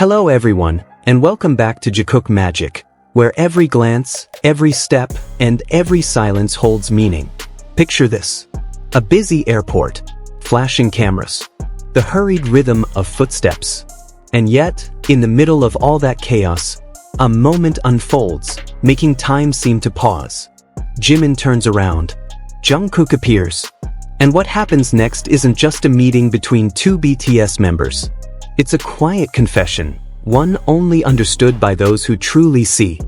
Hello everyone, and welcome back to Jikook Magic, where every glance, every step, and every silence holds meaning. Picture this. A busy airport, flashing cameras, the hurried rhythm of footsteps. And yet, in the middle of all that chaos, a moment unfolds, making time seem to pause. Jimin turns around. Jungkook appears. And what happens next isn't just a meeting between two BTS members. It's a quiet confession, one only understood by those who truly see.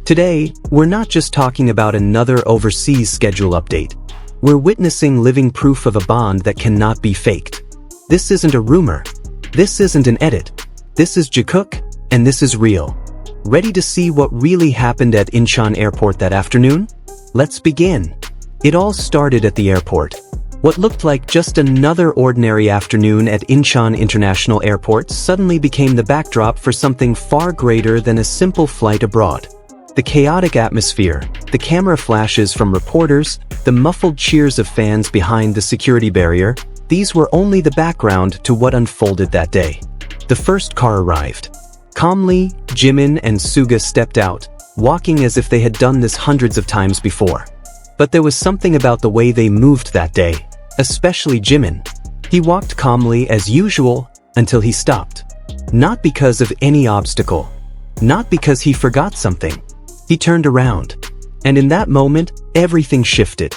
Today, we're not just talking about another overseas schedule update. We're witnessing living proof of a bond that cannot be faked. This isn't a rumor. This isn't an edit. This is Jikook, and this is real. Ready to see what really happened at Incheon Airport that afternoon? Let's begin. It all started at the airport. What looked like just another ordinary afternoon at Incheon International Airport suddenly became the backdrop for something far greater than a simple flight abroad. The chaotic atmosphere, the camera flashes from reporters, the muffled cheers of fans behind the security barrier, these were only the background to what unfolded that day. The first car arrived. Calmly, Jimin and Suga stepped out, walking as if they had done this hundreds of times before. But there was something about the way they moved that day. Especially Jimin. He walked calmly as usual until he stopped. Not because of any obstacle. Not because he forgot something. He turned around. And in that moment, everything shifted.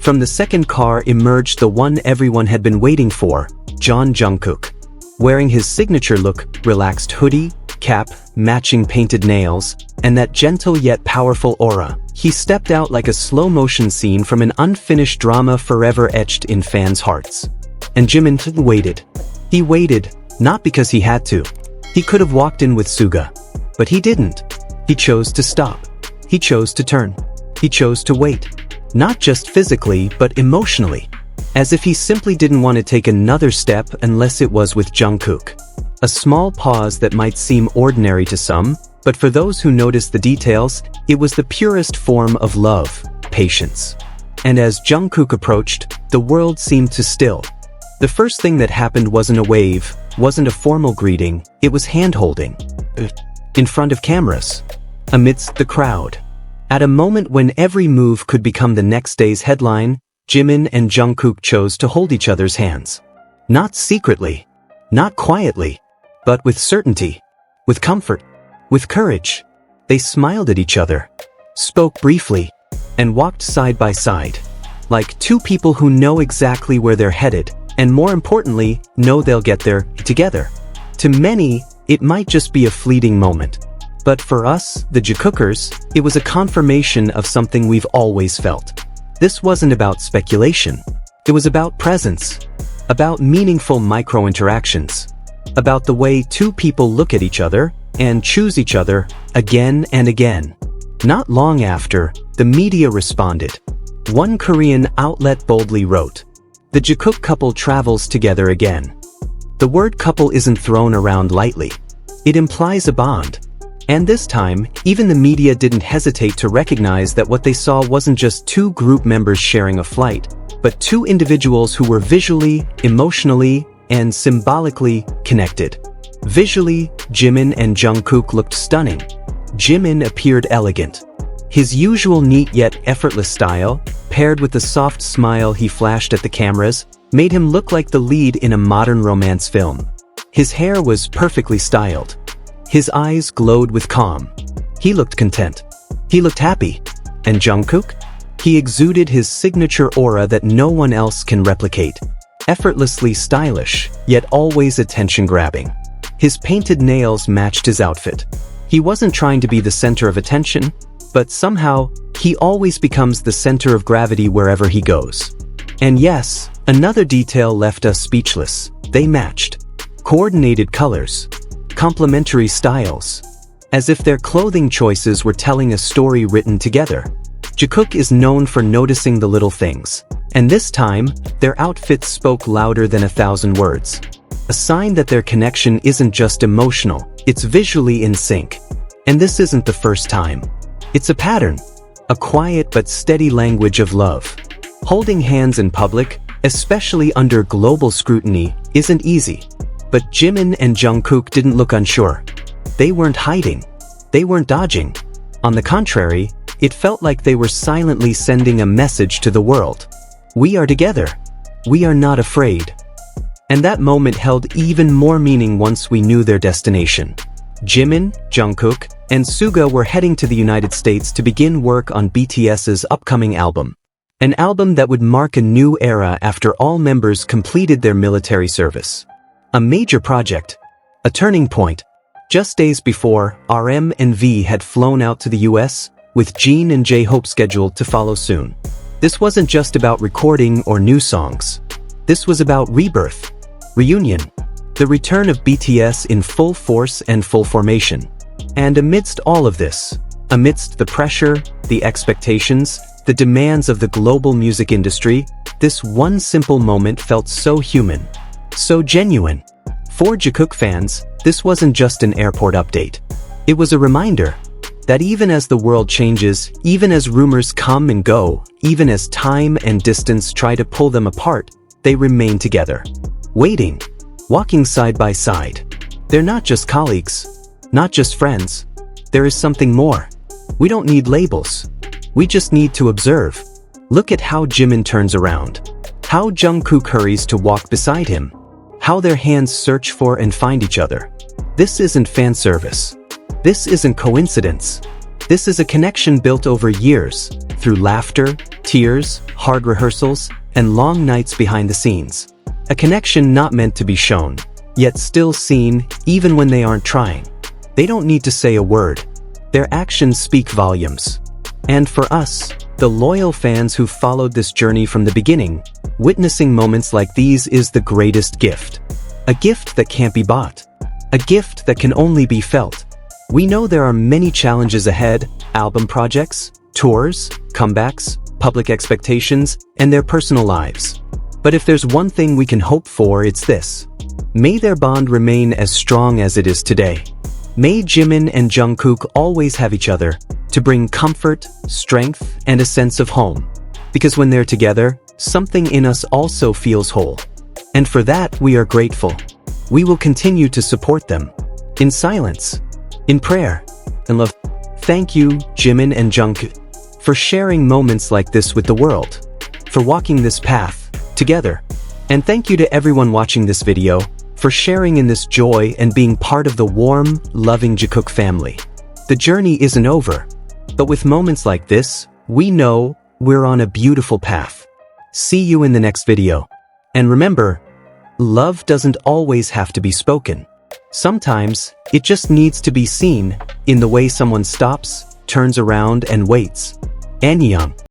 From the second car emerged the one everyone had been waiting for, Jungkook. Wearing his signature look, relaxed hoodie, cap, matching painted nails, and that gentle yet powerful aura, he stepped out like a slow-motion scene from an unfinished drama forever etched in fans' hearts. And Jimin waited. He waited, not because he had to. He could have walked in with Suga. But he didn't. He chose to stop. He chose to turn. He chose to wait. Not just physically, but emotionally. As if he simply didn't want to take another step unless it was with Jungkook. A small pause that might seem ordinary to some, but for those who noticed the details, it was the purest form of love, patience. And as Jungkook approached, the world seemed to still. The first thing that happened wasn't a wave, wasn't a formal greeting, it was hand-holding. In front of cameras. Amidst the crowd. At a moment when every move could become the next day's headline, Jimin and Jungkook chose to hold each other's hands. Not secretly. Not quietly. But with certainty. With comfort. With courage. They smiled at each other. Spoke briefly. And walked side by side. Like two people who know exactly where they're headed, and more importantly, know they'll get there together. To many, it might just be a fleeting moment. But for us, the Jikookers, it was a confirmation of something we've always felt. This wasn't about speculation. It was about presence. About meaningful micro-interactions. About the way two people look at each other and choose each other again and again. Not long after, the media responded. One Korean outlet boldly wrote, "The Jikook couple travels together again." The word couple isn't thrown around lightly. It implies a bond. And this time, even the media didn't hesitate to recognize that what they saw wasn't just two group members sharing a flight, but two individuals who were visually, emotionally, and symbolically connected. Visually, Jimin and Jungkook looked stunning. Jimin appeared elegant. His usual neat yet effortless style, paired with the soft smile he flashed at the cameras, made him look like the lead in a modern romance film. His hair was perfectly styled. His eyes glowed with calm. He looked content. He looked happy. And Jungkook? He exuded his signature aura that no one else can replicate. Effortlessly stylish, yet always attention-grabbing. His painted nails matched his outfit. He wasn't trying to be the center of attention, but somehow, he always becomes the center of gravity wherever he goes. And yes, another detail left us speechless. They matched. Coordinated colors. Complementary styles. As if their clothing choices were telling a story written together. Jikook is known for noticing the little things. And this time, their outfits spoke louder than 1,000 words. A sign that their connection isn't just emotional, it's visually in sync. And this isn't the first time. It's a pattern. A quiet but steady language of love. Holding hands in public, especially under global scrutiny, isn't easy. But Jimin and Jungkook didn't look unsure. They weren't hiding. They weren't dodging. On the contrary, it felt like they were silently sending a message to the world. We are together. We are not afraid. And that moment held even more meaning once we knew their destination. Jimin, Jungkook, and Suga were heading to the United States to begin work on BTS's upcoming album. An album that would mark a new era after all members completed their military service. A major project. A turning point. Just days before, RM and V had flown out to the US, with Jin and J-Hope scheduled to follow soon. This wasn't just about recording or new songs. This was about rebirth, reunion, the return of BTS in full force and full formation. And amidst all of this, amidst the pressure, the expectations, the demands of the global music industry, this one simple moment felt so human, so genuine. For Jikook fans, this wasn't just an airport update. It was a reminder that even as the world changes, even as rumors come and go, even as time and distance try to pull them apart, they remain together. Waiting, walking side by side. They're not just colleagues, not just friends. There is something more. We don't need labels. We just need to observe. Look at how Jimin turns around. How Jungkook hurries to walk beside him. How their hands search for and find each other. This isn't fan service. This isn't coincidence. This is a connection built over years, through laughter, tears, hard rehearsals, and long nights behind the scenes. A connection not meant to be shown, yet still seen even when they aren't trying. They don't need to say a word. Their actions speak volumes. And for us, the loyal fans who followed this journey from the beginning, witnessing moments like these is the greatest gift. A gift that can't be bought. A gift that can only be felt. We know there are many challenges ahead: album projects, tours, comebacks, public expectations, and their personal lives. But if there's one thing we can hope for, it's this. May their bond remain as strong as it is today. May Jimin and Jungkook always have each other to bring comfort, strength, and a sense of home. Because when they're together, something in us also feels whole. And for that, we are grateful. We will continue to support them. In silence. In prayer. In love. Thank you, Jimin and Jungkook, for sharing moments like this with the world. For walking this path together. And thank you to everyone watching this video, for sharing in this joy and being part of the warm, loving Jikook family. The journey isn't over, but with moments like this, we know we're on a beautiful path. See you in the next video. And remember, love doesn't always have to be spoken. Sometimes, it just needs to be seen in the way someone stops, turns around, and waits. Annyeong.